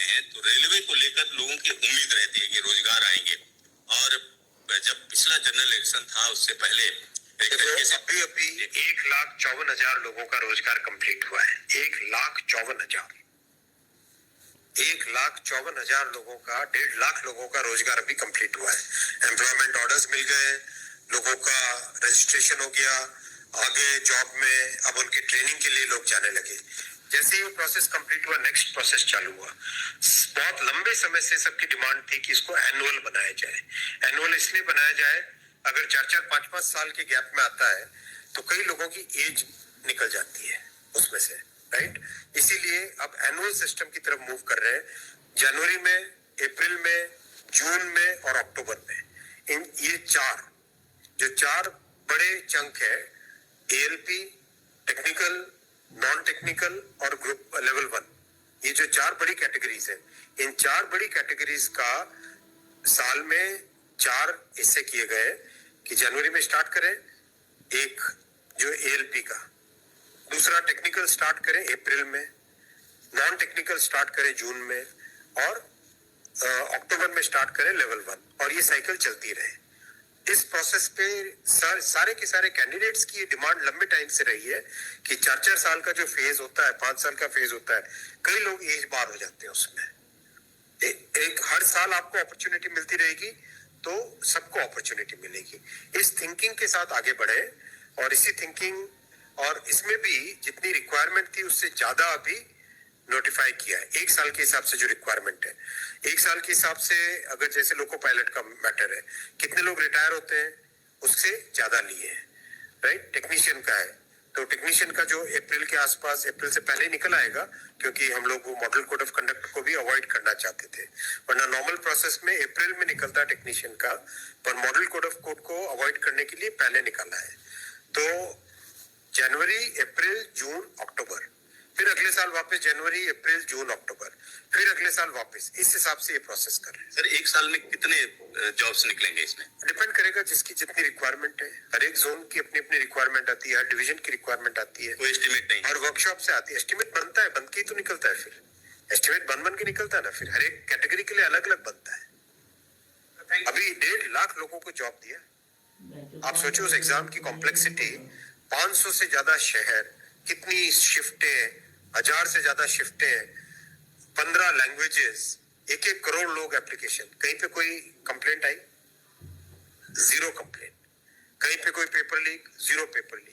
करते हैं तो रेलवे को लेकर लोगों की उम्मीद रहती है कि रोजगार आएंगे। और जब पिछला जनरल इलेक्शन था उससे पहले एक तरीके से अभी 1,54,000 लोगों का रोजगार कंप्लीट हुआ है। 1,54,000 लोगों का 1.5 लाख लोगों का रोजगार अभी कंप्लीट हुआ है। एम्प्लॉयमेंट ऑर्डर्स मिल गए, लोगों का रजिस्ट्रेशन हो गया, आगे जॉब में अब उनकी ट्रेनिंग के लिए लोग जाने लगे। जैसे ही प्रोसेस कंप्लीट हुआ, नेक्स्ट प्रोसेस चालू हुआ। बहुत लंबे समय से सबकी डिमांड थी कि इसको एनुअल बनाया जाए। एनुअल इसलिए बनाया जाए, अगर 4-4, 5-5 साल के गैप में आता है तो कई लोगों की एज निकल जाती है उसमें से, राइट। इसीलिए अब एनुअल सिस्टम की तरफ मूव कर रहे हैं। जनवरी में, अप्रैल में, जून में और अक्टूबर में ये चार बड़े चंक है, एएलपी, टेक्निकल, नॉन टेक्निकल और ग्रुप लेवल 1, ये जो 4 बड़ी कैटेगरीज है, इन 4 बड़ी कैटेगरीज का साल में 4 हिस्से किए गए कि जनवरी में स्टार्ट करें एक जो एएलपी का, दूसरा टेक्निकल स्टार्ट करें अप्रैल में, नॉन टेक्निकल स्टार्ट करें जून में और अक्टूबर में स्टार्ट करें लेवल 1, और ये साइकिल चलती रहे। इस प्रोसेस पे सारे के सारे कैंडिडेट्स की डिमांड लंबे टाइम से रही है कि 4-4 साल का जो फेज होता है, 5 साल का फेज होता है, कई लोग एज बार हो जाते हैं उसमें। एक हर साल आपको अपॉर्चुनिटी मिलती रहेगी तो सबको अपॉर्चुनिटी मिलेगी। इस थिंकिंग के साथ आगे बढ़े और इसी थिंकिंग और इसमें भी जितनी रिक्वायरमेंट थी उससे ज्यादा अभी नोटिफाई किया है। 1 साल के हिसाब से जो रिक्वायरमेंट है, 1 साल के हिसाब से अगर जैसे लोको पायलट का मैटर है, कितने लोग रिटायर होते हैं उससे ज्यादा लिए हैं, राइट। टेक्नीशियन का है तो टेक्नीशियन का जो अप्रैल के आसपास, अप्रैल से पहले निकल आएगा, क्योंकि हम लोग वो मॉडल कोड ऑफ कंडक्ट को भी अवॉइड करना चाहते थे, वरना नॉर्मल प्रोसेस में अप्रैल में निकलता टेक्नीशियन का, पर मॉडल कोड ऑफ कोड को अवॉइड करने के लिए पहले निकाला है। तो जनवरी, अप्रैल, जून, अक्टूबर, फिर अगले साल वापस जनवरी, अप्रैल, जून, अक्टूबर, फिर अगले साल वापस, इस हिसाब से ये प्रोसेस कर रहे हैं। सर 1 साल में कितने जॉब्स निकलेंगे इसमें? डिपेंड करेगा जिसकी जितनी रिक्वायरमेंट है। हर एक जोन की अपनी अपनी रिक्वायरमेंट आती है, हर डिवीजन की रिक्वायरमेंट आती है, कोई एस्टिमेट नहीं, हर वर्कशॉप से आती है। एस्टिमेट बनता है, बन के ही तो निकलता है, फिर एस्टिमेट बन के निकलता है ना, फिर हर एक कैटेगरी के लिए अलग अलग बनता है। अभी 1.5 लाख लोगों को जॉब दिया। आप सोचो उस एग्जाम की कॉम्प्लेक्सिटी, 500 से ज्यादा शहर, कितनी शिफ्टें, 1000 से ज्यादा शिफ्टें, 15 लैंग्वेजेस, 1-1 करोड़ लोग एप्लीकेशन। कहीं पे कोई कंप्लेंट आई? 0 कंप्लेंट। कहीं पे कोई पेपर लीक? 0 paper leak.